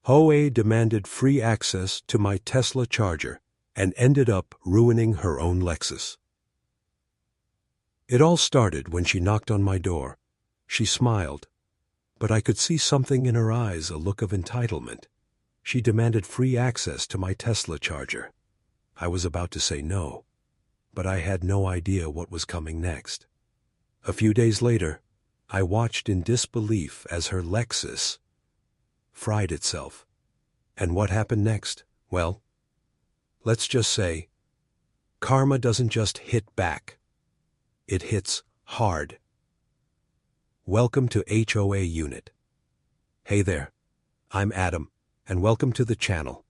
HOA demanded free access to my Tesla charger and ended up ruining her own Lexus. It all started when she knocked on my door. She smiled, but I could see something in her eyes, a look of entitlement. She demanded free access to my Tesla charger. I was about to say no, but I had no idea what was coming next. A few days later, I watched in disbelief as her Lexus fried itself. And what happened next? Well, let's just say, karma doesn't just hit back. It hits hard. Welcome to HOA Unit. Hey there, I'm Adam, and welcome to the channel.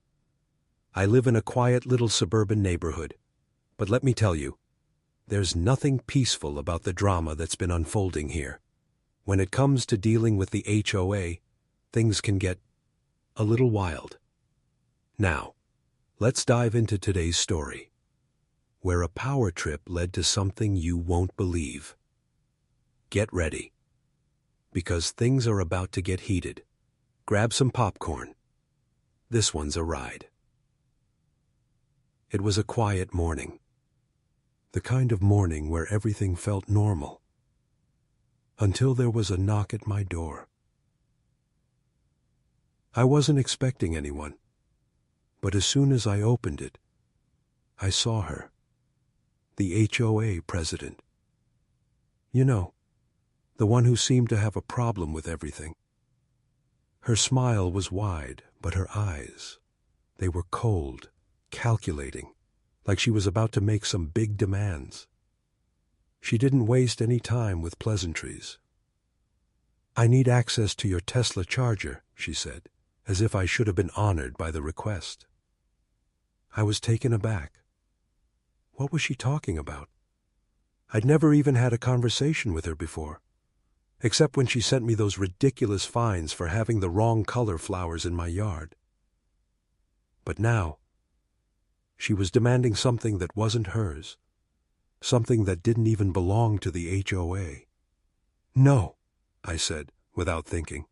I live in a quiet little suburban neighborhood, but let me tell you, there's nothing peaceful about the drama that's been unfolding here. When it comes to dealing with the HOA, things can get a little wild. Now, let's dive into today's story, where a power trip led to something you won't believe. Get ready, because things are about to get heated. Grab some popcorn. This one's a ride. It was a quiet morning. The kind of morning where everything felt normal. Until there was a knock at my door. I wasn't expecting anyone, but as soon as I opened it, I saw her, the HOA president. You know, the one who seemed to have a problem with everything. Her smile was wide, but her eyes, they were cold, calculating, like she was about to make some big demands. She didn't waste any time with pleasantries. "I need access to your Tesla charger," she said, as if I should have been honored by the request. I was taken aback. What was she talking about? I'd never even had a conversation with her before, except when she sent me those ridiculous fines for having the wrong color flowers in my yard. But now, she was demanding something that wasn't hers, something that didn't even belong to the HOA. "No," I said, without thinking.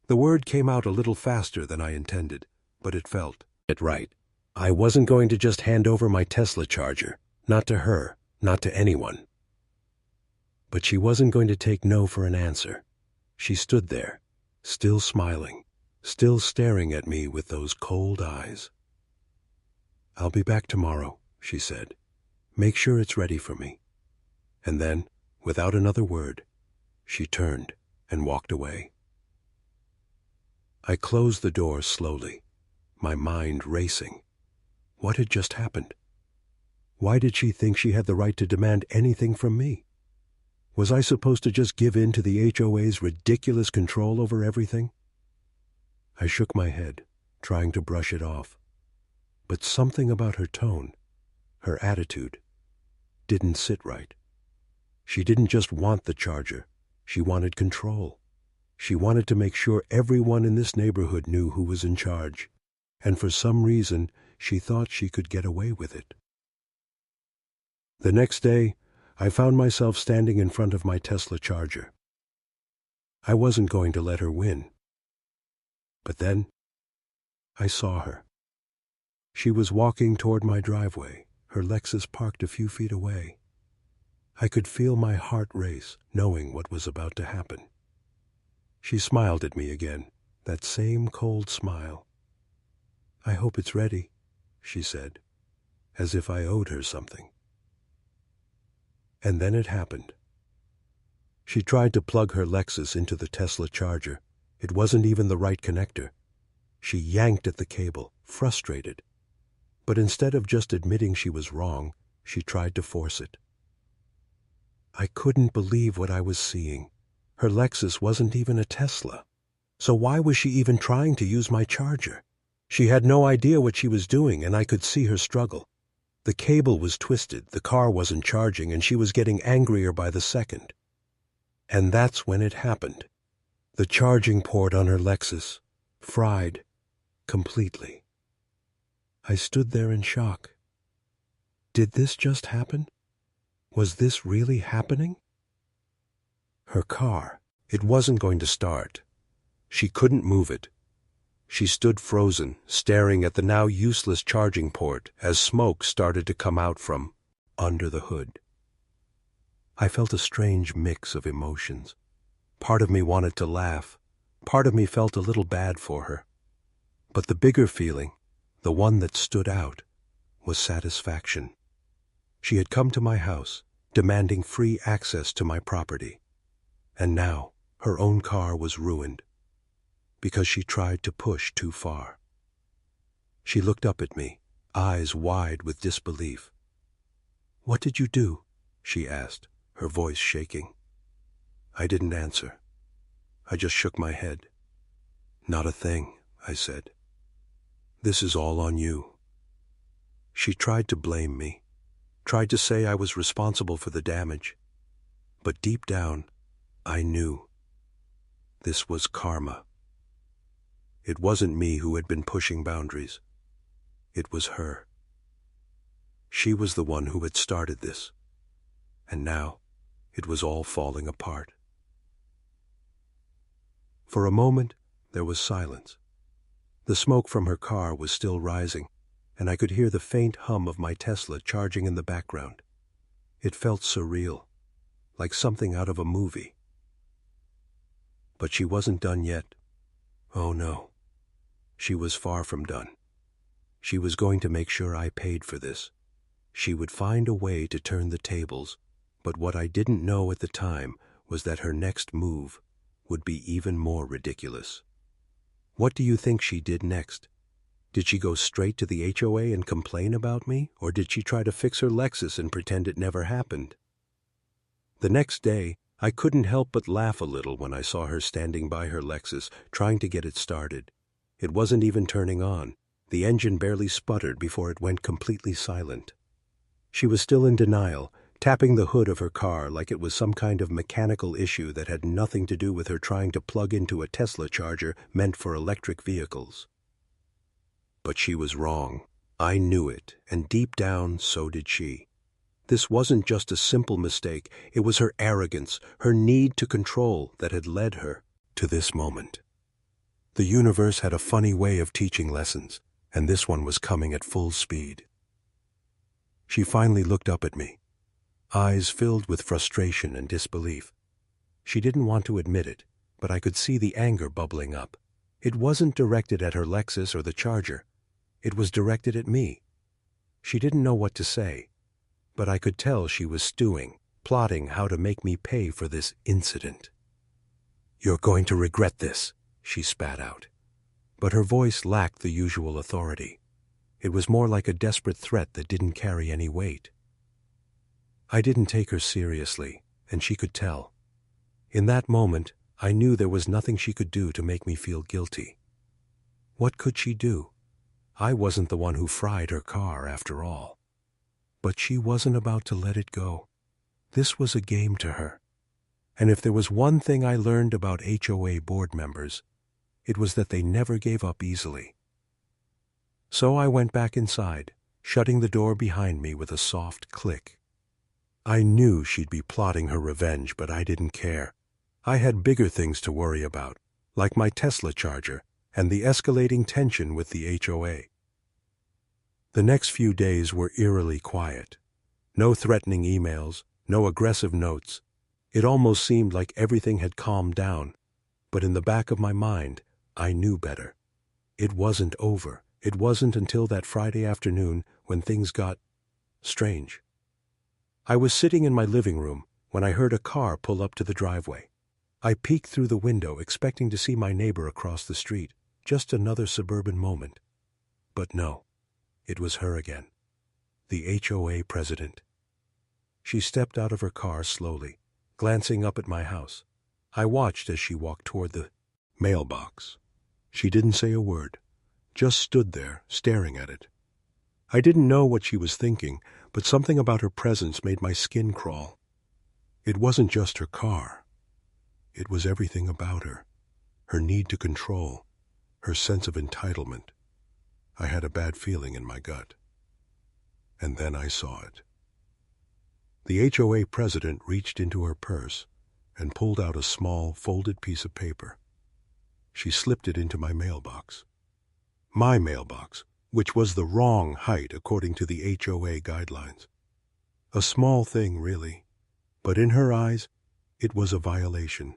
The word came out a little faster than I intended, but it felt it right. I wasn't going to just hand over my Tesla charger, not to her, not to anyone. But she wasn't going to take no for an answer. She stood there, still smiling, still staring at me with those cold eyes. "I'll be back tomorrow," she said. "Make sure it's ready for me." And then, without another word, she turned and walked away. I closed the door slowly, my mind racing. What had just happened? Why did she think she had the right to demand anything from me? Was I supposed to just give in to the HOA's ridiculous control over everything? I shook my head, trying to brush it off. But something about her tone, her attitude, didn't sit right. She didn't just want the charger. She wanted control. She wanted to make sure everyone in this neighborhood knew who was in charge. And for some reason, she thought she could get away with it. The next day, I found myself standing in front of my Tesla charger. I wasn't going to let her win. But then, I saw her. She was walking toward my driveway, her Lexus parked a few feet away. I could feel my heart race, knowing what was about to happen. She smiled at me again, that same cold smile. "I hope it's ready," she said, as if I owed her something. And then it happened. She tried to plug her Lexus into the Tesla charger. It wasn't even the right connector. She yanked at the cable, frustrated. But instead of just admitting she was wrong, she tried to force it. I couldn't believe what I was seeing. Her Lexus wasn't even a Tesla. So why was she even trying to use my charger? She had no idea what she was doing, and I could see her struggle. The cable was twisted, the car wasn't charging, and she was getting angrier by the second. And that's when it happened. The charging port on her Lexus fried completely. I stood there in shock. Did this just happen? Was this really happening? Her car, it wasn't going to start. She couldn't move it. She stood frozen, staring at the now useless charging port as smoke started to come out from under the hood. I felt a strange mix of emotions. Part of me wanted to laugh. Part of me felt a little bad for her. But the bigger feeling, the one that stood out, was satisfaction. She had come to my house, demanding free access to my property. And now her own car was ruined because she tried to push too far. She looked up at me, eyes wide with disbelief. "What did you do?" she asked, her voice shaking. I didn't answer. I just shook my head. "Not a thing," I said. "This is all on you." She tried to blame me, tried to say I was responsible for the damage. But deep down, I knew. This was karma. It wasn't me who had been pushing boundaries. It was her. She was the one who had started this. And now, it was all falling apart. For a moment, there was silence. The smoke from her car was still rising, and I could hear the faint hum of my Tesla charging in the background. It felt surreal, like something out of a movie. But she wasn't done yet. Oh no. She was far from done. She was going to make sure I paid for this. She would find a way to turn the tables, but what I didn't know at the time was that her next move would be even more ridiculous. What do you think she did next? Did she go straight to the HOA and complain about me, or did she try to fix her Lexus and pretend it never happened? The next day, I couldn't help but laugh a little when I saw her standing by her Lexus, trying to get it started. It wasn't even turning on. The engine barely sputtered before it went completely silent. She was still in denial, tapping the hood of her car like it was some kind of mechanical issue that had nothing to do with her trying to plug into a Tesla charger meant for electric vehicles. But she was wrong. I knew it, and deep down, so did she. This wasn't just a simple mistake. It was her arrogance, her need to control that had led her to this moment. The universe had a funny way of teaching lessons, and this one was coming at full speed. She finally looked up at me, eyes filled with frustration and disbelief. She didn't want to admit it, but I could see the anger bubbling up. It wasn't directed at her Lexus or the charger. It was directed at me. She didn't know what to say, but I could tell she was stewing, plotting how to make me pay for this incident. "You're going to regret this," she spat out. But her voice lacked the usual authority. It was more like a desperate threat that didn't carry any weight. I didn't take her seriously, and she could tell. In that moment, I knew there was nothing she could do to make me feel guilty. What could she do? I wasn't the one who fried her car, after all. But she wasn't about to let it go. This was a game to her. And if there was one thing I learned about HOA board members, it was that they never gave up easily. So I went back inside, shutting the door behind me with a soft click. I knew she'd be plotting her revenge, but I didn't care. I had bigger things to worry about, like my Tesla charger and the escalating tension with the HOA. The next few days were eerily quiet. No threatening emails, no aggressive notes. It almost seemed like everything had calmed down, but in the back of my mind, I knew better. It wasn't over. It wasn't until that Friday afternoon when things got strange. I was sitting in my living room when I heard a car pull up to the driveway. I peeked through the window, expecting to see my neighbor across the street, just another suburban moment. But no, it was her again, the HOA president. She stepped out of her car slowly, glancing up at my house. I watched as she walked toward the mailbox. She didn't say a word, just stood there, staring at it. I didn't know what she was thinking, but something about her presence made my skin crawl. It wasn't just her car. It was everything about her. Her need to control, her sense of entitlement. I had a bad feeling in my gut. And then I saw it. The HOA president reached into her purse and pulled out a small, folded piece of paper. She slipped it into my mailbox. My mailbox, which was the wrong height according to the HOA guidelines. A small thing, really, but in her eyes, it was a violation.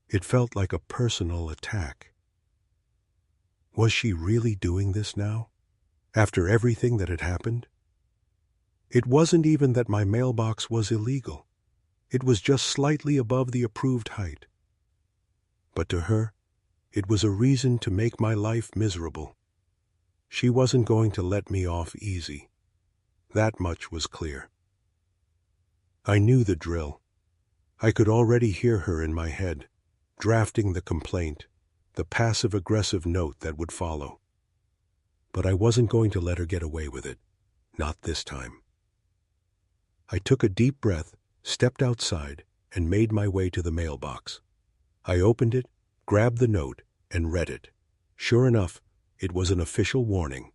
It felt like a personal attack. Was she really doing this now, after everything that had happened? It wasn't even that my mailbox was illegal. It was just slightly above the approved height. But to her, it was a reason to make my life miserable. She wasn't going to let me off easy. That much was clear. I knew the drill. I could already hear her in my head, drafting the complaint, the passive-aggressive note that would follow. But I wasn't going to let her get away with it. Not this time. I took a deep breath, stepped outside, and made my way to the mailbox. I opened it, grabbed the note, and read it. Sure enough, it was an official warning.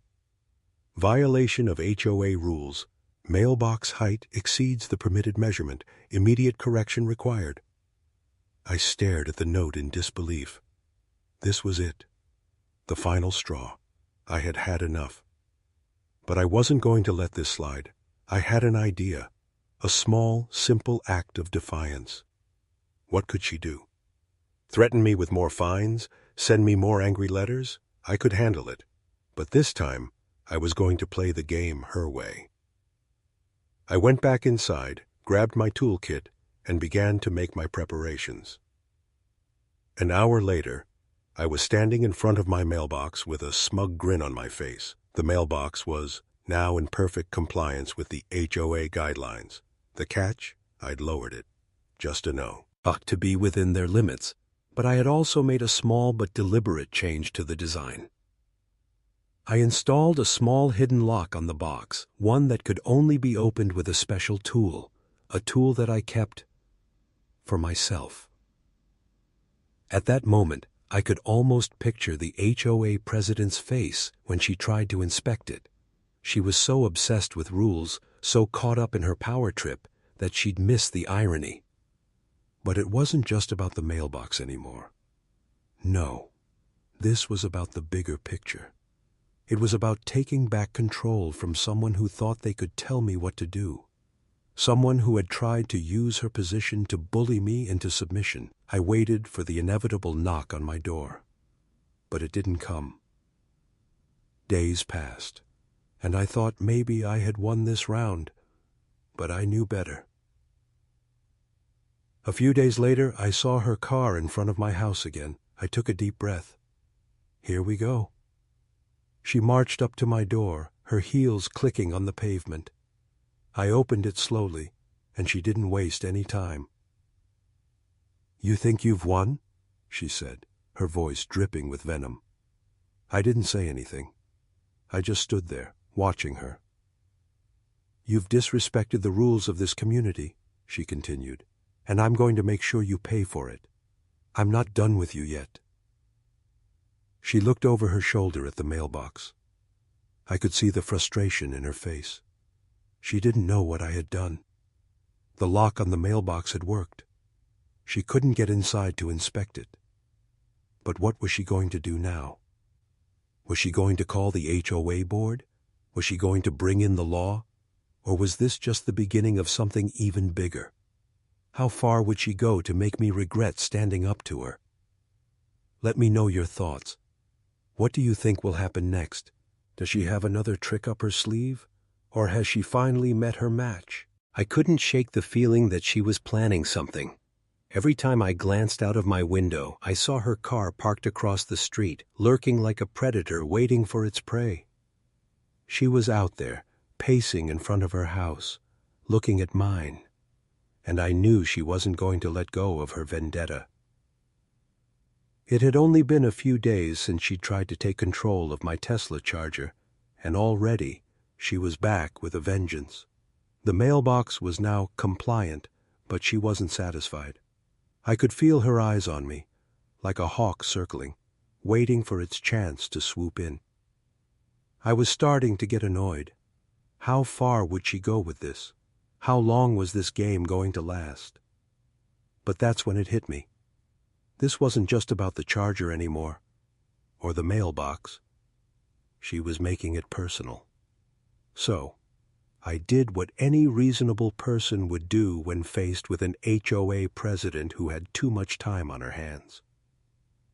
Violation of HOA rules. Mailbox height exceeds the permitted measurement. Immediate correction required. I stared at the note in disbelief. This was it. The final straw. I had had enough. But I wasn't going to let this slide. I had an idea. A small, simple act of defiance. What could she do? Threaten me with more fines? Send me more angry letters? I could handle it. But this time, I was going to play the game her way. I went back inside, grabbed my toolkit, and began to make my preparations. An hour later, I was standing in front of my mailbox with a smug grin on my face. The mailbox was now in perfect compliance with the HOA guidelines. The catch? I'd lowered it. Just a no. To be within their limits, but I had also made a small but deliberate change to the design. I installed a small hidden lock on the box, one that could only be opened with a special tool, a tool that I kept for myself. At that moment, I could almost picture the HOA president's face when she tried to inspect it. She was so obsessed with rules, so caught up in her power trip, that she'd miss the irony. But it wasn't just about the mailbox anymore. No, this was about the bigger picture. It was about taking back control from someone who thought they could tell me what to do. Someone who had tried to use her position to bully me into submission. I waited for the inevitable knock on my door. But it didn't come. Days passed, and I thought maybe I had won this round, but I knew better. A few days later, I saw her car in front of my house again. I took a deep breath. Here we go. She marched up to my door, her heels clicking on the pavement. I opened it slowly, and she didn't waste any time. "You think you've won?" she said, her voice dripping with venom. I didn't say anything. I just stood there, watching her. "You've disrespected the rules of this community," she continued, "and I'm going to make sure you pay for it. I'm not done with you yet." She looked over her shoulder at the mailbox. I could see the frustration in her face. She didn't know what I had done. The lock on the mailbox had worked. She couldn't get inside to inspect it. But what was she going to do now? Was she going to call the HOA board? Was she going to bring in the law? Or was this just the beginning of something even bigger? How far would she go to make me regret standing up to her? Let me know your thoughts. What do you think will happen next? Does she have another trick up her sleeve? Or has she finally met her match? I couldn't shake the feeling that she was planning something. Every time I glanced out of my window, I saw her car parked across the street, lurking like a predator waiting for its prey. She was out there, pacing in front of her house, looking at mine, and I knew she wasn't going to let go of her vendetta. It had only been a few days since she'd tried to take control of my Tesla Charger, and already she was back with a vengeance. The mailbox was now compliant, but she wasn't satisfied. I could feel her eyes on me, like a hawk circling, waiting for its chance to swoop in. I was starting to get annoyed. How far would she go with this? How long was this game going to last? But that's when it hit me. This wasn't just about the Charger anymore, or the mailbox. She was making it personal. So, I did what any reasonable person would do when faced with an HOA president who had too much time on her hands.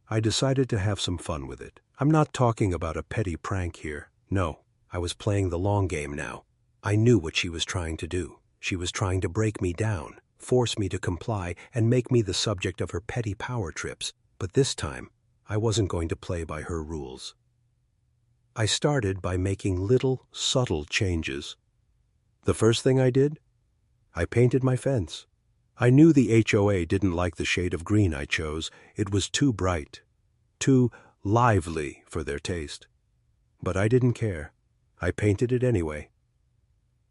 I decided to have some fun with it. I'm not talking about a petty prank here. No, I was playing the long game now. I knew what she was trying to do. She was trying to break me down, force me to comply, and make me the subject of her petty power trips. But this time, I wasn't going to play by her rules. I started by making little, subtle changes. The first thing I did? I painted my fence. I knew the HOA didn't like the shade of green I chose. It was too bright, too lively for their taste. But I didn't care. I painted it anyway.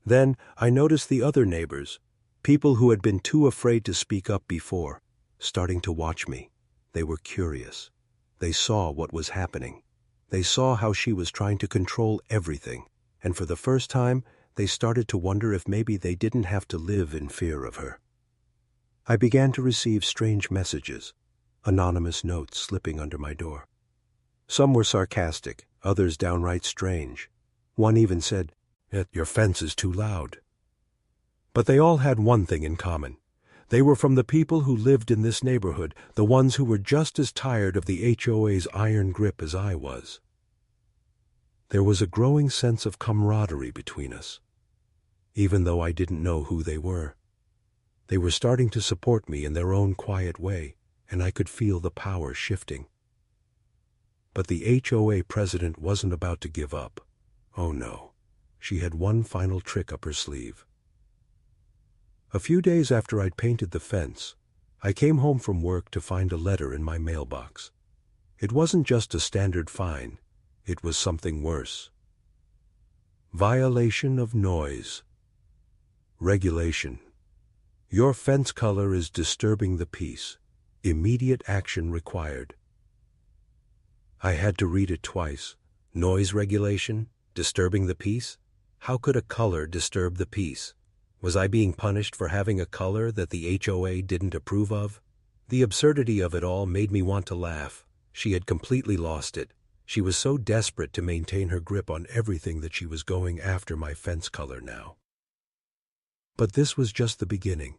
Then I noticed the other neighbors, people who had been too afraid to speak up before, starting to watch me. They were curious. They saw what was happening. They saw how she was trying to control everything, and for the first time, they started to wonder if maybe they didn't have to live in fear of her. I began to receive strange messages, anonymous notes slipping under my door. Some were sarcastic, others downright strange. One even said, "Your fence is too loud." But they all had one thing in common. They were from the people who lived in this neighborhood, the ones who were just as tired of the HOA's iron grip as I was. There was a growing sense of camaraderie between us, even though I didn't know who they were. They were starting to support me in their own quiet way, and I could feel the power shifting. But the HOA president wasn't about to give up. Oh no, she had one final trick up her sleeve. A few days after I'd painted the fence, I came home from work to find a letter in my mailbox. It wasn't just a standard fine, it was something worse. Violation of noise. Regulation. Your fence color is disturbing the peace. Immediate action required. I had to read it twice. Noise regulation? Disturbing the peace? How could a color disturb the peace? Was I being punished for having a color that the HOA didn't approve of? The absurdity of it all made me want to laugh. She had completely lost it. She was so desperate to maintain her grip on everything that she was going after my fence color now. But this was just the beginning.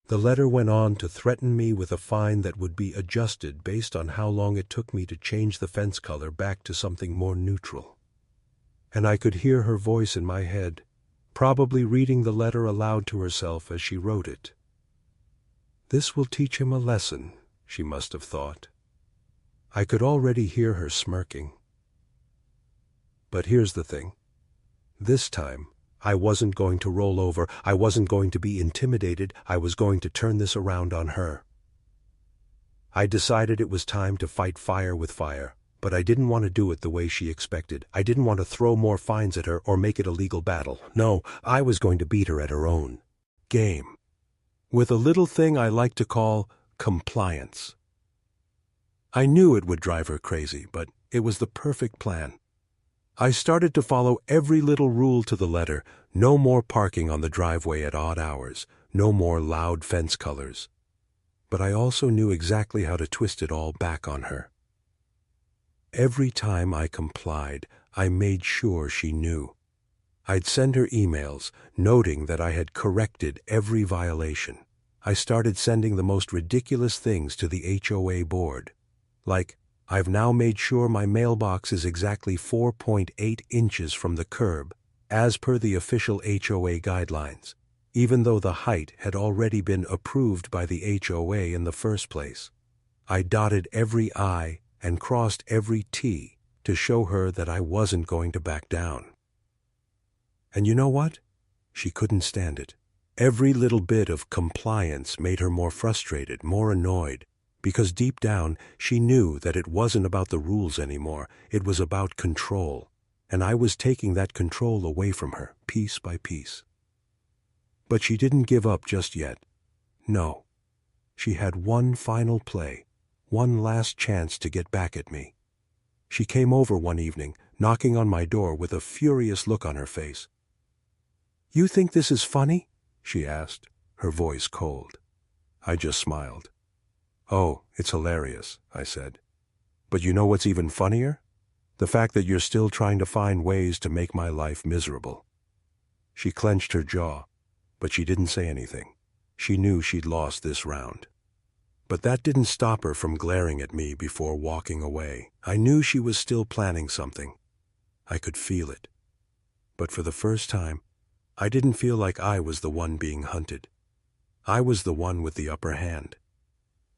The letter went on to threaten me with a fine that would be adjusted based on how long it took me to change the fence color back to something more neutral. And I could hear her voice in my head, probably reading the letter aloud to herself as she wrote it. This will teach him a lesson, she must have thought. I could already hear her smirking. But here's the thing. This time, I wasn't going to roll over. I wasn't going to be intimidated. I was going to turn this around on her. I decided it was time to fight fire with fire, but I didn't want to do it the way she expected. I didn't want to throw more fines at her or make it a legal battle. No, I was going to beat her at her own game, with a little thing I like to call compliance. I knew it would drive her crazy, but it was the perfect plan. I started to follow every little rule to the letter. No more parking on the driveway at odd hours. No more loud fence colors. But I also knew exactly how to twist it all back on her. Every time I complied, I made sure she knew. I'd send her emails, noting that I had corrected every violation. I started sending the most ridiculous things to the HOA board. Like, I've now made sure my mailbox is exactly 4.8 inches from the curb, as per the official HOA guidelines, even though the height had already been approved by the HOA in the first place. I dotted every I and crossed every T to show her that I wasn't going to back down. And you know what? She couldn't stand it. Every little bit of compliance made her more frustrated, more annoyed, because deep down she knew that it wasn't about the rules anymore, it was about control, and I was taking that control away from her, piece by piece. But she didn't give up just yet. No. She had one final play, one last chance to get back at me. She came over one evening, knocking on my door with a furious look on her face. "You think this is funny?" she asked, her voice cold. I just smiled. "Oh, it's hilarious," I said. "But you know what's even funnier? The fact that you're still trying to find ways to make my life miserable." She clenched her jaw, but she didn't say anything. She knew she'd lost this round. But that didn't stop her from glaring at me before walking away. I knew she was still planning something. I could feel it. But for the first time, I didn't feel like I was the one being hunted. I was the one with the upper hand.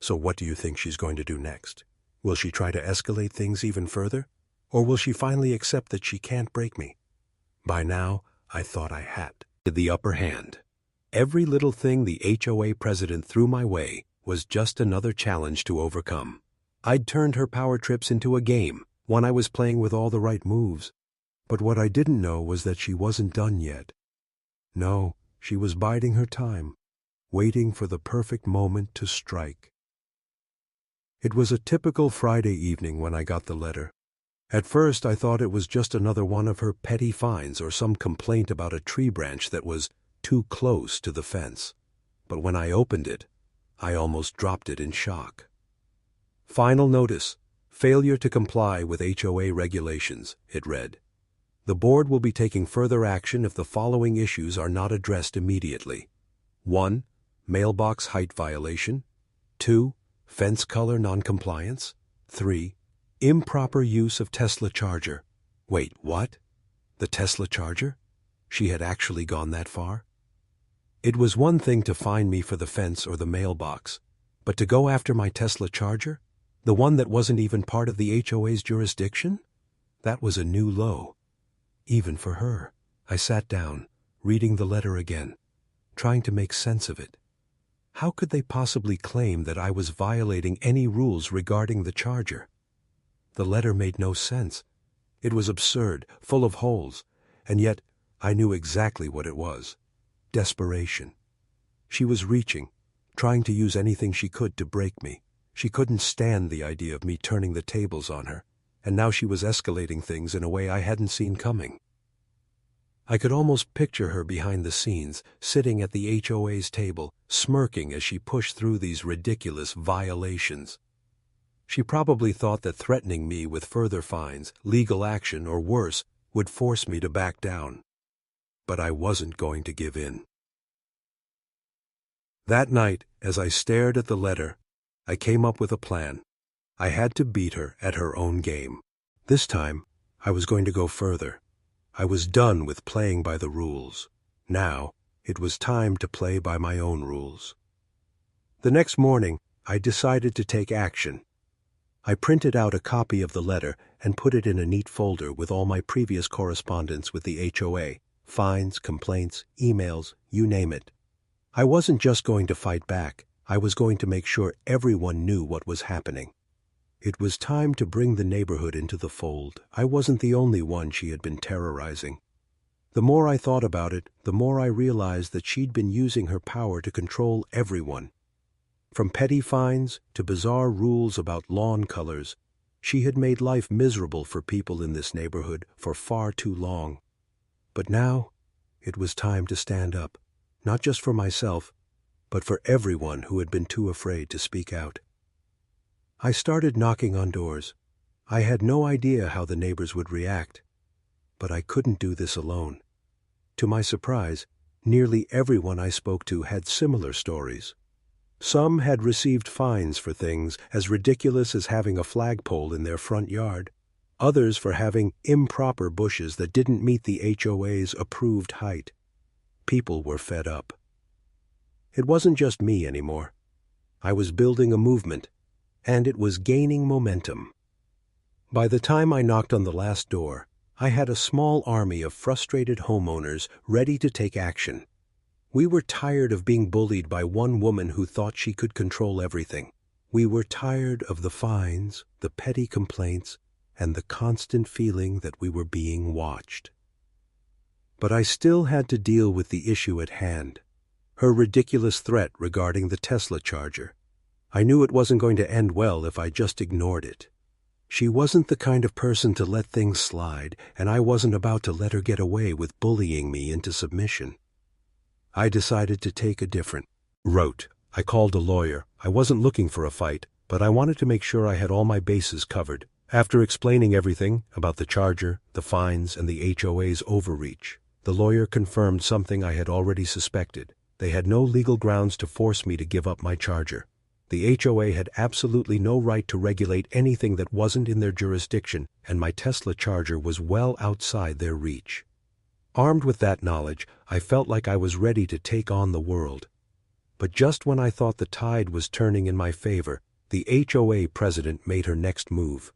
So what do you think she's going to do next? Will she try to escalate things even further? Or will she finally accept that she can't break me? By now, I thought I had the upper hand. Every little thing the HOA president threw my way was just another challenge to overcome. I'd turned her power trips into a game, one I was playing with all the right moves. But what I didn't know was that she wasn't done yet. No, she was biding her time, waiting for the perfect moment to strike. It was a typical Friday evening when I got the letter. At first I thought it was just another one of her petty fines or some complaint about a tree branch that was too close to the fence. But when I opened it, I almost dropped it in shock. "Final notice. Failure to comply with HOA regulations," it read. "The board will be taking further action if the following issues are not addressed immediately. 1. Mailbox height violation. 2. Fence color noncompliance. 3. Improper use of Tesla charger." Wait, what? The Tesla charger? She had actually gone that far? It was one thing to fine me for the fence or the mailbox, but to go after my Tesla charger? The one that wasn't even part of the HOA's jurisdiction? That was a new low. Even for her. I sat down, reading the letter again, trying to make sense of it. How could they possibly claim that I was violating any rules regarding the charger? The letter made no sense. It was absurd, full of holes, and yet I knew exactly what it was. Desperation. She was reaching, trying to use anything she could to break me. She couldn't stand the idea of me turning the tables on her, and now she was escalating things in a way I hadn't seen coming. I could almost picture her behind the scenes, sitting at the HOA's table, smirking as she pushed through these ridiculous violations. She probably thought that threatening me with further fines, legal action, or worse, would force me to back down. But I wasn't going to give in. That night, as I stared at the letter, I came up with a plan. I had to beat her at her own game. This time, I was going to go further. I was done with playing by the rules. Now, it was time to play by my own rules. The next morning, I decided to take action. I printed out a copy of the letter and put it in a neat folder with all my previous correspondence with the HOA, fines, complaints, emails, you name it. I wasn't just going to fight back. I was going to make sure everyone knew what was happening. It was time to bring the neighborhood into the fold. I wasn't the only one she had been terrorizing. The more I thought about it, the more I realized that she'd been using her power to control everyone. From petty fines to bizarre rules about lawn colors, she had made life miserable for people in this neighborhood for far too long. But now, it was time to stand up, not just for myself, but for everyone who had been too afraid to speak out. I started knocking on doors. I had no idea how the neighbors would react, but I couldn't do this alone. To my surprise, nearly everyone I spoke to had similar stories. Some had received fines for things as ridiculous as having a flagpole in their front yard, others for having improper bushes that didn't meet the HOA's approved height. People were fed up. It wasn't just me anymore. I was building a movement, and it was gaining momentum. By the time I knocked on the last door, I had a small army of frustrated homeowners ready to take action. We were tired of being bullied by one woman who thought she could control everything. We were tired of the fines, the petty complaints, and the constant feeling that we were being watched. But I still had to deal with the issue at hand, her ridiculous threat regarding the Tesla charger. I knew it wasn't going to end well if I just ignored it. She wasn't the kind of person to let things slide, and I wasn't about to let her get away with bullying me into submission. I decided to take a different route. I called a lawyer. I wasn't looking for a fight, but I wanted to make sure I had all my bases covered, After explaining everything about the charger, the fines, and the HOA's overreach, the lawyer confirmed something I had already suspected. They had no legal grounds to force me to give up my charger. The HOA had absolutely no right to regulate anything that wasn't in their jurisdiction, and my Tesla charger was well outside their reach. Armed with that knowledge, I felt like I was ready to take on the world. But just when I thought the tide was turning in my favor, the HOA president made her next move.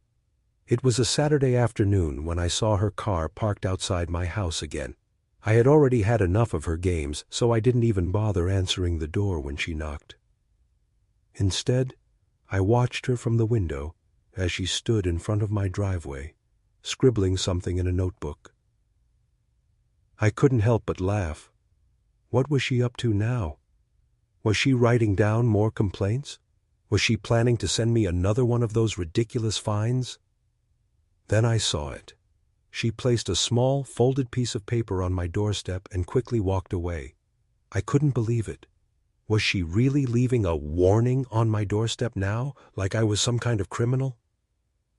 It was a Saturday afternoon when I saw her car parked outside my house again. I had already had enough of her games, so I didn't even bother answering the door when she knocked. Instead, I watched her from the window as she stood in front of my driveway, scribbling something in a notebook. I couldn't help but laugh. What was she up to now? Was she writing down more complaints? Was she planning to send me another one of those ridiculous fines? Then I saw it. She placed a small, folded piece of paper on my doorstep and quickly walked away. I couldn't believe it. Was she really leaving a warning on my doorstep now, like I was some kind of criminal?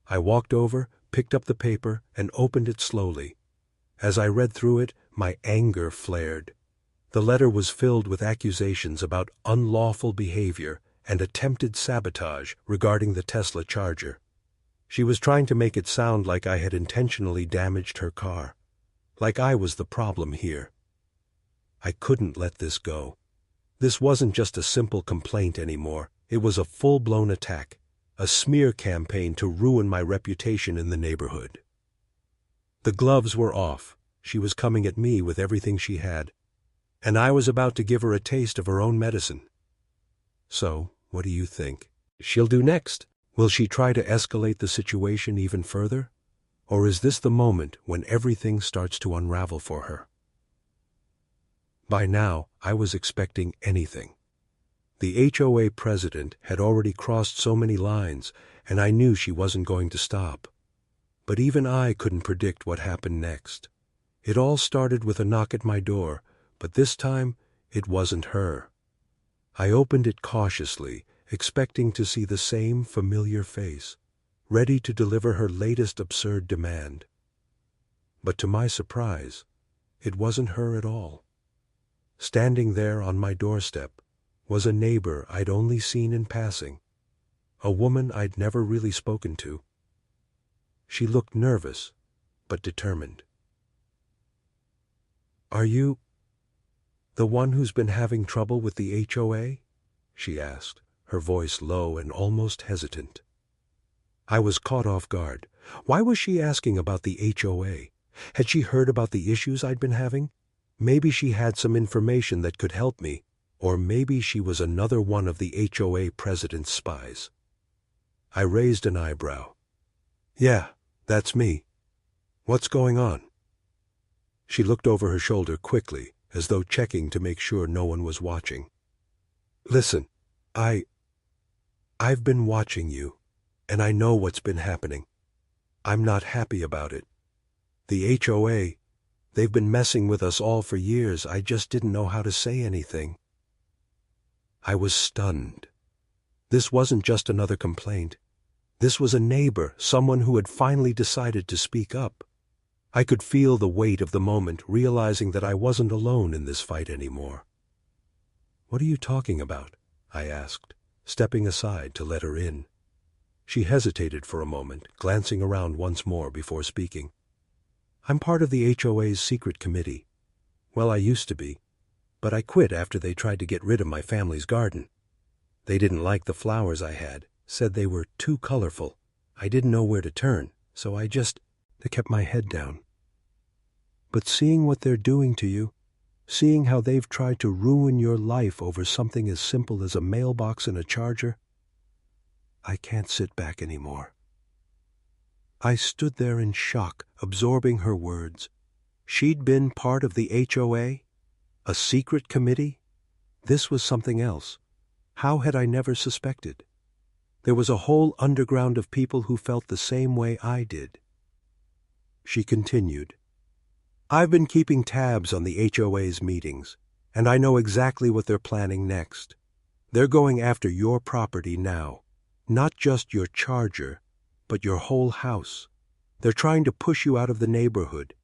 I walked over, picked up the paper, and opened it slowly. As I read through it, my anger flared. The letter was filled with accusations about unlawful behavior and attempted sabotage regarding the Tesla charger. She was trying to make it sound like I had intentionally damaged her car, like I was the problem here. I couldn't let this go. This wasn't just a simple complaint anymore. It was a full-blown attack, a smear campaign to ruin my reputation in the neighborhood. The gloves were off. She was coming at me with everything she had, and I was about to give her a taste of her own medicine. So, what do you think she'll do next? Will she try to escalate the situation even further? Or is this the moment when everything starts to unravel for her? By now, I was expecting anything. The HOA president had already crossed so many lines, and I knew she wasn't going to stop. But even I couldn't predict what happened next. It all started with a knock at my door, but this time it wasn't her. I opened it cautiously, expecting to see the same familiar face, ready to deliver her latest absurd demand. But to my surprise, it wasn't her at all. Standing there on my doorstep was a neighbor I'd only seen in passing, a woman I'd never really spoken to. She looked nervous, but determined. "Are you the one who's been having trouble with the HOA?" she asked, her voice low and almost hesitant. I was caught off guard. Why was she asking about the HOA? Had she heard about the issues I'd been having? Maybe she had some information that could help me, or maybe she was another one of the HOA president's spies. I raised an eyebrow. "Yeah, that's me. What's going on?" She looked over her shoulder quickly, as though checking to make sure no one was watching. "Listen, I've been watching you, and I know what's been happening. I'm not happy about it. The HOA, they've been messing with us all for years. I just didn't know how to say anything." I was stunned. This wasn't just another complaint. This was a neighbor, someone who had finally decided to speak up. I could feel the weight of the moment, realizing that I wasn't alone in this fight anymore. "What are you talking about?" I asked, stepping aside to let her in. She hesitated for a moment, glancing around once more before speaking. "I'm part of the HOA's secret committee. Well, I used to be, but I quit after they tried to get rid of my family's garden. They didn't like the flowers I had, said they were too colorful. I didn't know where to turn, so I kept my head down. But seeing what they're doing to you, seeing how they've tried to ruin your life over something as simple as a mailbox and a charger, I can't sit back anymore." I stood there in shock, absorbing her words. She'd been part of the HOA? A secret committee? This was something else. How had I never suspected? There was a whole underground of people who felt the same way I did. She continued, "I've been keeping tabs on the HOA's meetings, and I know exactly what they're planning next. They're going after your property now. Not just your charger, but your whole house. They're trying to push you out of the neighborhood,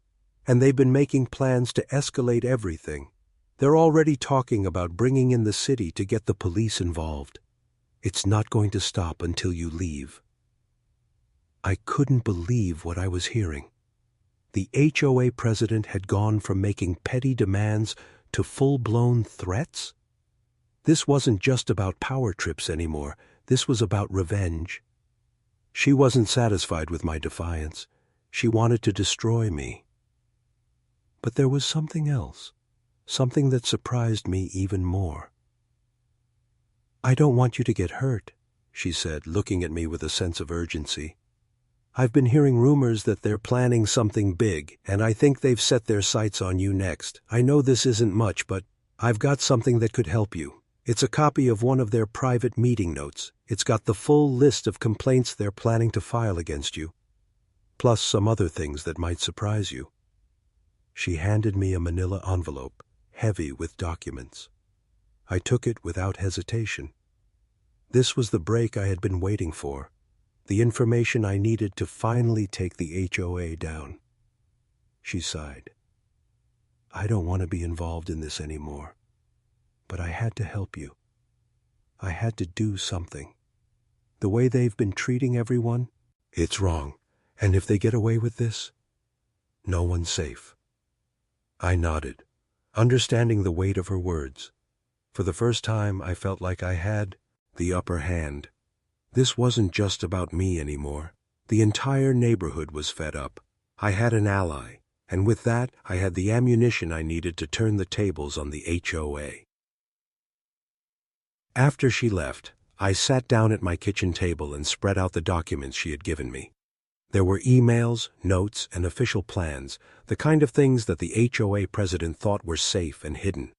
and they've been making plans to escalate everything. They're already talking about bringing in the city to get the police involved. It's not going to stop until you leave." I couldn't believe what I was hearing. The HOA president had gone from making petty demands to full-blown threats? This wasn't just about power trips anymore. This was about revenge. She wasn't satisfied with my defiance. She wanted to destroy me. But there was something else, something that surprised me even more. "I don't want you to get hurt," she said, looking at me with a sense of urgency. "I've been hearing rumors that they're planning something big, and I think they've set their sights on you next. I know this isn't much, but I've got something that could help you. It's a copy of one of their private meeting notes. It's got the full list of complaints they're planning to file against you, plus some other things that might surprise you." She handed me a manila envelope, heavy with documents. I took it without hesitation. This was the break I had been waiting for, the information I needed to finally take the HOA down. She sighed. "I don't want to be involved in this anymore, but I had to help you. I had to do something. The way they've been treating everyone, it's wrong, and if they get away with this, no one's safe." I nodded, understanding the weight of her words. For the first time, I felt like I had the upper hand. This wasn't just about me anymore. The entire neighborhood was fed up. I had an ally, and with that, I had the ammunition I needed to turn the tables on the HOA. After she left, I sat down at my kitchen table and spread out the documents she had given me. There were emails, notes, and official plans, the kind of things that the HOA president thought were safe and hidden.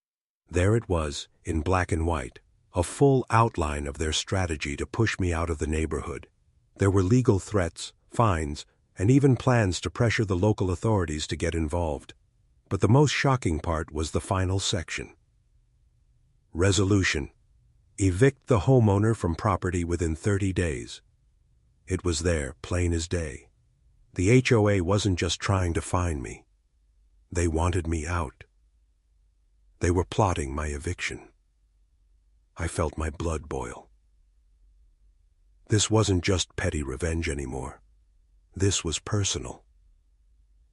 There it was, in black and white, a full outline of their strategy to push me out of the neighborhood. There were legal threats, fines, and even plans to pressure the local authorities to get involved. But the most shocking part was the final section. Resolution: evict the homeowner from property within 30 days. It was there, plain as day. The HOA wasn't just trying to fine me. They wanted me out. They were plotting my eviction. I felt my blood boil. This wasn't just petty revenge anymore. This was personal.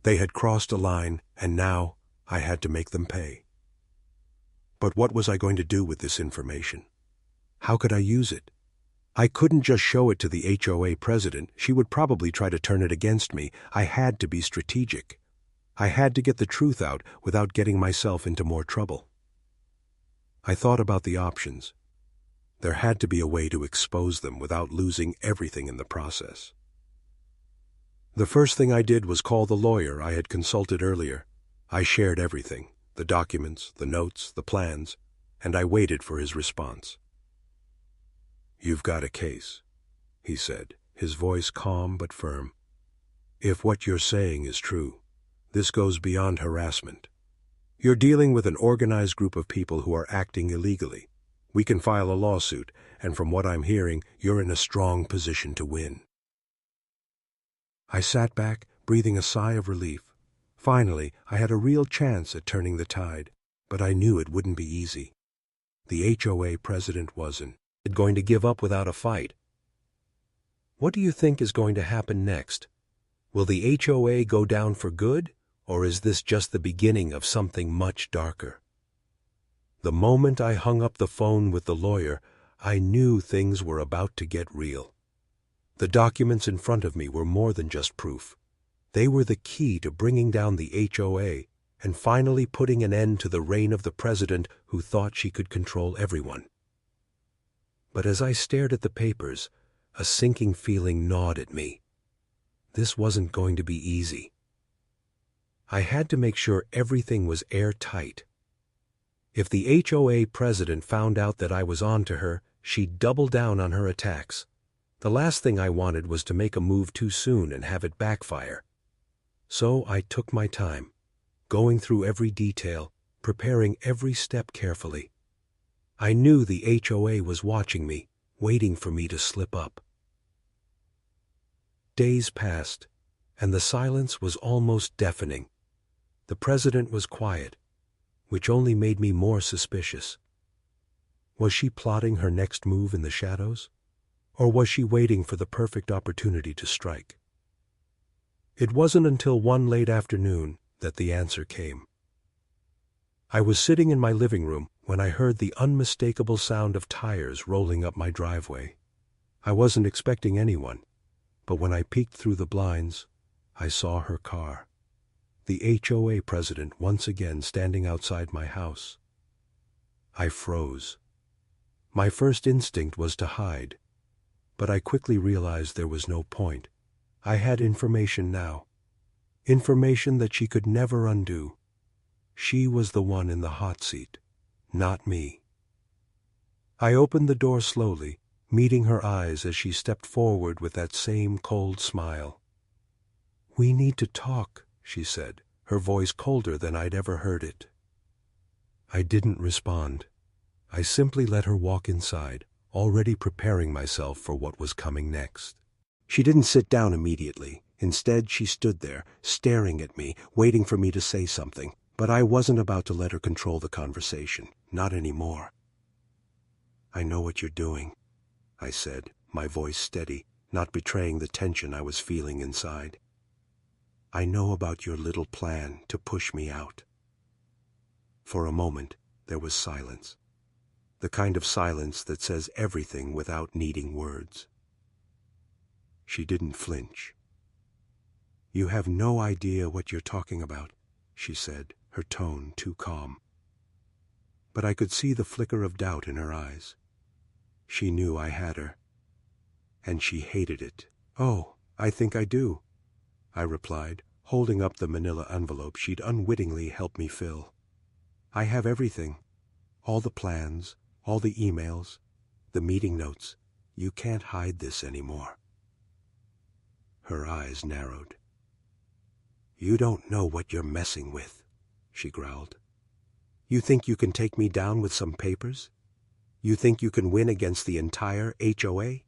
They had crossed a line, and now I had to make them pay. But what was I going to do with this information? How could I use it? I couldn't just show it to the HOA president. She would probably try to turn it against me. I had to be strategic. I had to get the truth out without getting myself into more trouble. I thought about the options. There had to be a way to expose them without losing everything in the process. The first thing I did was call the lawyer I had consulted earlier. I shared everything, the documents, the notes, the plans, and I waited for his response. "You've got a case," he said, his voice calm but firm. "If what you're saying is true, this goes beyond harassment. You're dealing with an organized group of people who are acting illegally. We can file a lawsuit, and from what I'm hearing, you're in a strong position to win." I sat back, breathing a sigh of relief. Finally, I had a real chance at turning the tide, but I knew it wouldn't be easy. The HOA president wasn't going to give up without a fight. "What do you think is going to happen next? Will the HOA go down for good, or is this just the beginning of something much darker?" The moment I hung up the phone with the lawyer, I knew things were about to get real. The documents in front of me were more than just proof. They were the key to bringing down the HOA and finally putting an end to the reign of the president who thought she could control everyone. But as I stared at the papers, a sinking feeling gnawed at me. This wasn't going to be easy. I had to make sure everything was airtight. If the HOA president found out that I was on to her, she'd double down on her attacks. The last thing I wanted was to make a move too soon and have it backfire. So I took my time, going through every detail, preparing every step carefully. I knew the HOA was watching me, waiting for me to slip up. Days passed, and the silence was almost deafening. The president was quiet, which only made me more suspicious. Was she plotting her next move in the shadows? Or was she waiting for the perfect opportunity to strike? It wasn't until one late afternoon that the answer came. I was sitting in my living room when I heard the unmistakable sound of tires rolling up my driveway. I wasn't expecting anyone, but when I peeked through the blinds, I saw her car. The HOA president once again standing outside my house. I froze. My first instinct was to hide, but I quickly realized there was no point. I had information now. Information that she could never undo. She was the one in the hot seat, not me. I opened the door slowly, meeting her eyes as she stepped forward with that same cold smile. "We need to talk," she said, her voice colder than I'd ever heard it. I didn't respond. I simply let her walk inside, already preparing myself for what was coming next. She didn't sit down immediately. Instead, she stood there, staring at me, waiting for me to say something. But I wasn't about to let her control the conversation. Not anymore. "I know what you're doing," I said, my voice steady, not betraying the tension I was feeling inside. "I know about your little plan to push me out." For a moment, there was silence. The kind of silence that says everything without needing words. She didn't flinch. "You have no idea what you're talking about," she said, her tone too calm. But I could see the flicker of doubt in her eyes. She knew I had her. And she hated it. "Oh, I think I do," I replied, holding up the manila envelope she'd unwittingly helped me fill. "I have everything. All the plans, all the emails, the meeting notes. You can't hide this anymore." Her eyes narrowed. "You don't know what you're messing with," she growled. "You think you can take me down with some papers? You think you can win against the entire HOA?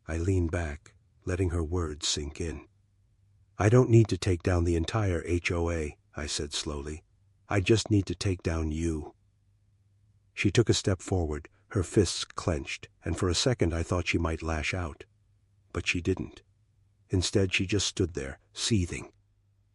I leaned back, letting her words sink in. "I don't need to take down the entire HOA, I said slowly. "I just need to take down you." She took a step forward, her fists clenched, and for a second I thought she might lash out. But she didn't. Instead, she just stood there, seething.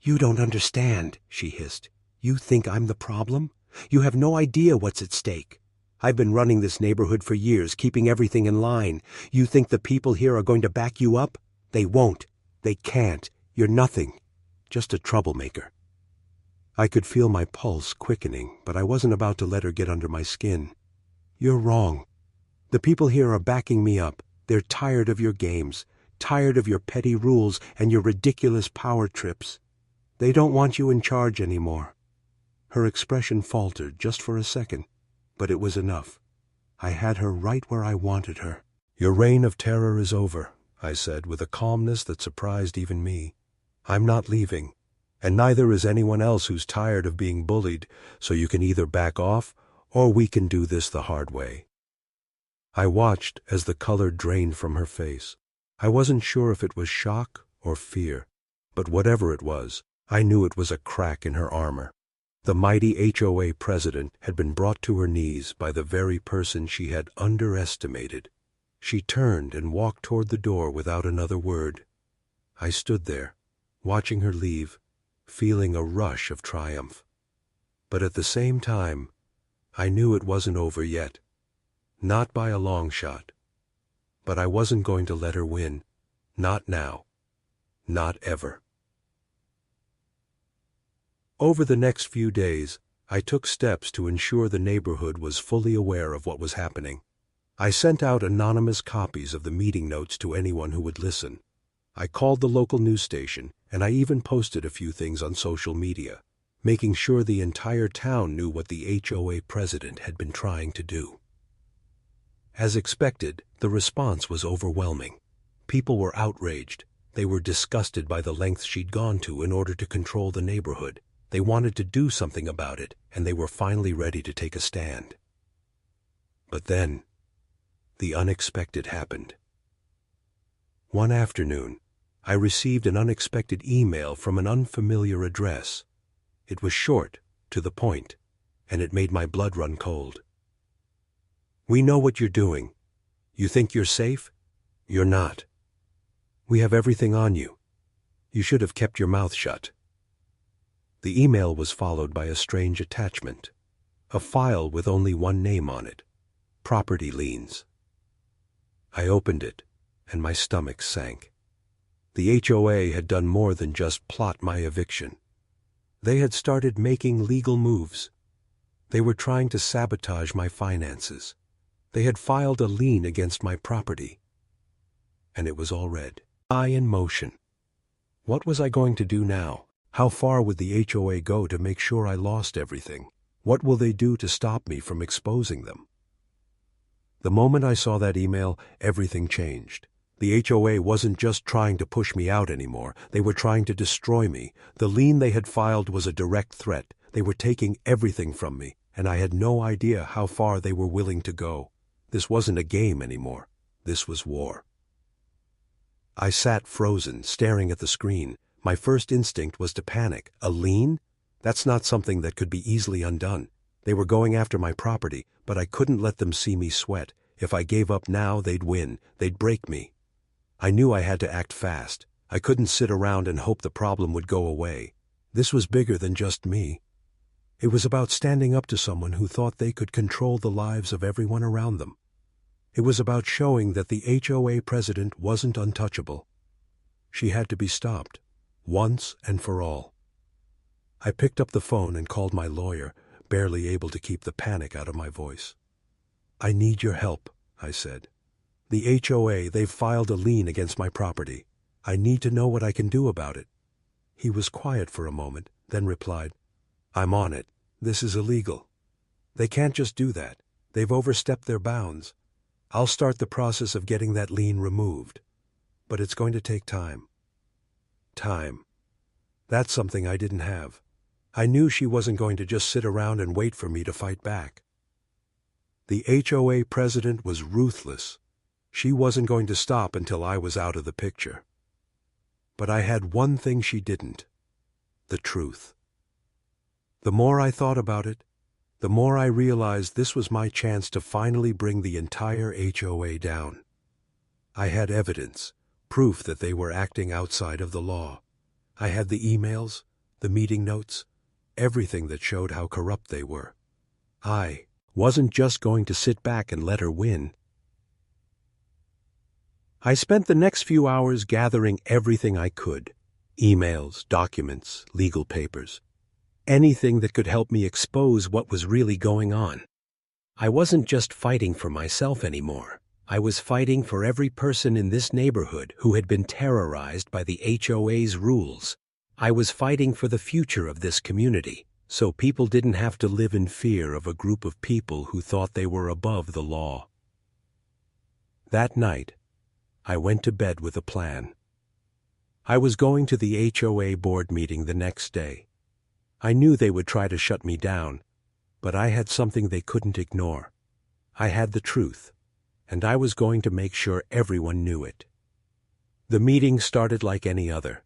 "You don't understand," she hissed. "You think I'm the problem? You have no idea what's at stake. I've been running this neighborhood for years, keeping everything in line. You think the people here are going to back you up? They won't. They can't. You're nothing. Just a troublemaker." I could feel my pulse quickening, but I wasn't about to let her get under my skin. "You're wrong. The people here are backing me up. They're tired of your games, tired of your petty rules and your ridiculous power trips. They don't want you in charge anymore." Her expression faltered just for a second, but it was enough. I had her right where I wanted her. "Your reign of terror is over," I said with a calmness that surprised even me. "I'm not leaving, and neither is anyone else who's tired of being bullied, so you can either back off or we can do this the hard way." I watched as the color drained from her face. I wasn't sure if it was shock or fear, but whatever it was, I knew it was a crack in her armor. The mighty HOA president had been brought to her knees by the very person she had underestimated. She turned and walked toward the door without another word. I stood there, watching her leave, feeling a rush of triumph. But at the same time, I knew it wasn't over yet. Not by a long shot. But I wasn't going to let her win. Not now. Not ever. Over the next few days, I took steps to ensure the neighborhood was fully aware of what was happening. I sent out anonymous copies of the meeting notes to anyone who would listen. I called the local news station, and I even posted a few things on social media, making sure the entire town knew what the HOA president had been trying to do. As expected, the response was overwhelming. People were outraged. They were disgusted by the lengths she'd gone to in order to control the neighborhood. They wanted to do something about it, and they were finally ready to take a stand. But then, the unexpected happened. One afternoon, I received an unexpected email from an unfamiliar address. It was short, to the point, and it made my blood run cold. "We know what you're doing. You think you're safe? You're not. We have everything on you. You should have kept your mouth shut." The email was followed by a strange attachment, a file with only one name on it: property liens. I opened it, and my stomach sank. The HOA had done more than just plot my eviction. They had started making legal moves. They were trying to sabotage my finances. They had filed a lien against my property. And it was all red. I in motion. What was I going to do now? How far would the HOA go to make sure I lost everything? What will they do to stop me from exposing them? The moment I saw that email, everything changed. The HOA wasn't just trying to push me out anymore. They were trying to destroy me. The lien they had filed was a direct threat. They were taking everything from me, and I had no idea how far they were willing to go. This wasn't a game anymore. This was war. I sat frozen, staring at the screen. My first instinct was to panic. A lien? That's not something that could be easily undone. They were going after my property, but I couldn't let them see me sweat. If I gave up now, they'd win. They'd break me. I knew I had to act fast. I couldn't sit around and hope the problem would go away. This was bigger than just me. It was about standing up to someone who thought they could control the lives of everyone around them. It was about showing that the HOA president wasn't untouchable. She had to be stopped, once and for all. I picked up the phone and called my lawyer, barely able to keep the panic out of my voice. "I need your help," I said. "The HOA, they've filed a lien against my property. I need to know what I can do about it." He was quiet for a moment, then replied, "I'm on it. This is illegal. They can't just do that. They've overstepped their bounds. I'll start the process of getting that lien removed. But it's going to take time." Time. That's something I didn't have. I knew she wasn't going to just sit around and wait for me to fight back. The HOA president was ruthless. She wasn't going to stop until I was out of the picture. But I had one thing she didn't: the truth. The more I thought about it, the more I realized this was my chance to finally bring the entire HOA down. I had evidence, proof that they were acting outside of the law. I had the emails, the meeting notes, everything that showed how corrupt they were. I wasn't just going to sit back and let her win. I spent the next few hours gathering everything I could: emails, documents, legal papers, anything that could help me expose what was really going on. I wasn't just fighting for myself anymore. I was fighting for every person in this neighborhood who had been terrorized by the HOA's rules. I was fighting for the future of this community, so people didn't have to live in fear of a group of people who thought they were above the law. That night, I went to bed with a plan. I was going to the HOA board meeting the next day. I knew they would try to shut me down, but I had something they couldn't ignore. I had the truth, and I was going to make sure everyone knew it. The meeting started like any other.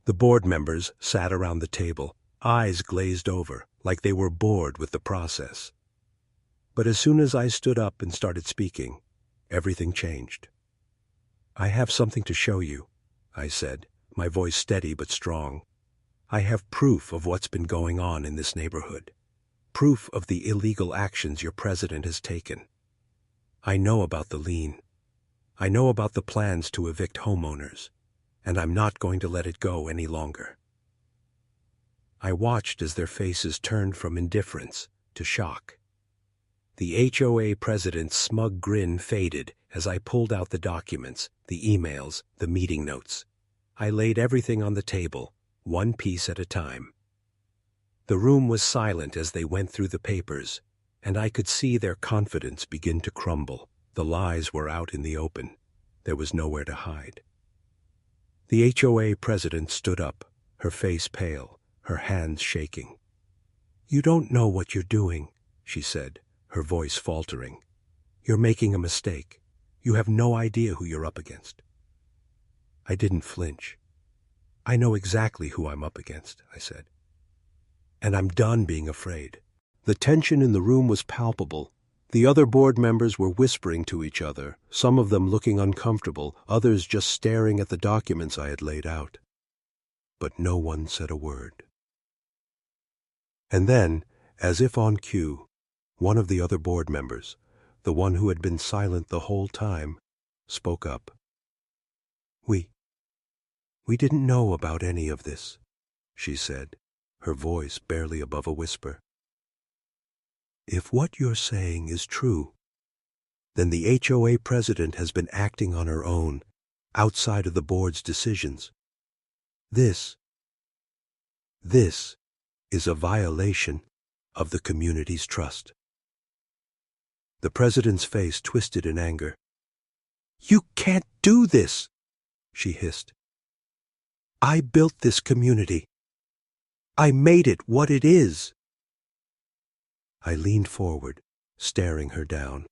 The board members sat around the table, eyes glazed over, like they were bored with the process. But as soon as I stood up and started speaking, everything changed. "I have something to show you," I said, my voice steady but strong. "I have proof of what's been going on in this neighborhood. Proof of the illegal actions your president has taken. I know about the lien. I know about the plans to evict homeowners, and I'm not going to let it go any longer." I watched as their faces turned from indifference to shock. The HOA president's smug grin faded as I pulled out the documents, the emails, the meeting notes. I laid everything on the table, one piece at a time. The room was silent as they went through the papers, and I could see their confidence begin to crumble. The lies were out in the open. There was nowhere to hide. The HOA president stood up, her face pale, her hands shaking. "You don't know what you're doing," she said, her voice faltering. "You're making a mistake. You have no idea who you're up against." I didn't flinch. I know exactly who I'm up against, I said. And I'm done being afraid. The tension in the room was palpable. The other board members were whispering to each other, some of them looking uncomfortable, others just staring at the documents I had laid out. But no one said a word. And then, as if on cue, one of the other board members, the one who had been silent the whole time, spoke up. We didn't know about any of this, she said, her voice barely above a whisper. If what you're saying is true, then the HOA president has been acting on her own, outside of the board's decisions. This is a violation of the community's trust. The president's face twisted in anger. You can't do this, she hissed. I built this community. I made it what it is. I leaned forward, staring her down.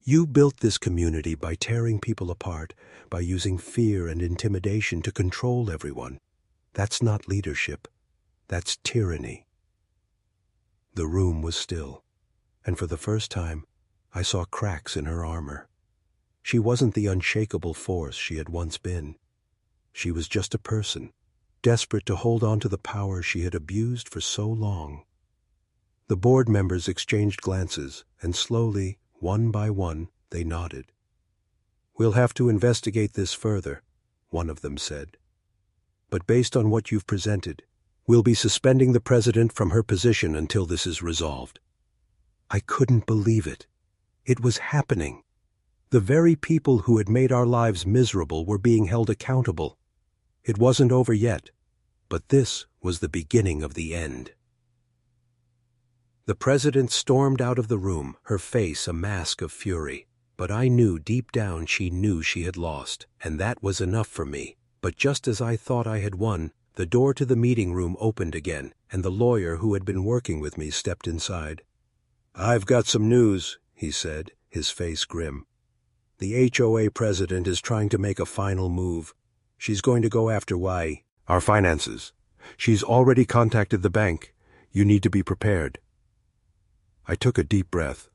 You built this community by tearing people apart, by using fear and intimidation to control everyone. That's not leadership. That's tyranny. The room was still, and for the first time, I saw cracks in her armor. She wasn't the unshakable force she had once been. She was just a person, desperate to hold on to the power she had abused for so long. The board members exchanged glances, and slowly, one by one, they nodded. We'll have to investigate this further, one of them said. But based on what you've presented, we'll be suspending the president from her position until this is resolved. I couldn't believe it. It was happening. The very people who had made our lives miserable were being held accountable. It wasn't over yet, but this was the beginning of the end. The president stormed out of the room, her face a mask of fury. But I knew deep down she knew she had lost, and that was enough for me. But just as I thought I had won, the door to the meeting room opened again, and the lawyer who had been working with me stepped inside. I've got some news, he said, his face grim. The HOA president is trying to make a final move. She's going to go after our finances. She's already contacted the bank. You need to be prepared. I took a deep breath.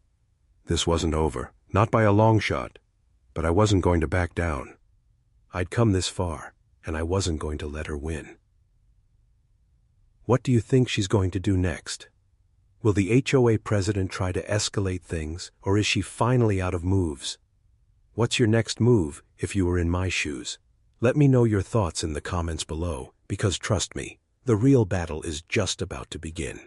This wasn't over, not by a long shot, but I wasn't going to back down. I'd come this far, and I wasn't going to let her win. What do you think she's going to do next? Will the HOA president try to escalate things, or is she finally out of moves? What's your next move if you were in my shoes? Let me know your thoughts in the comments below, because trust me, the real battle is just about to begin.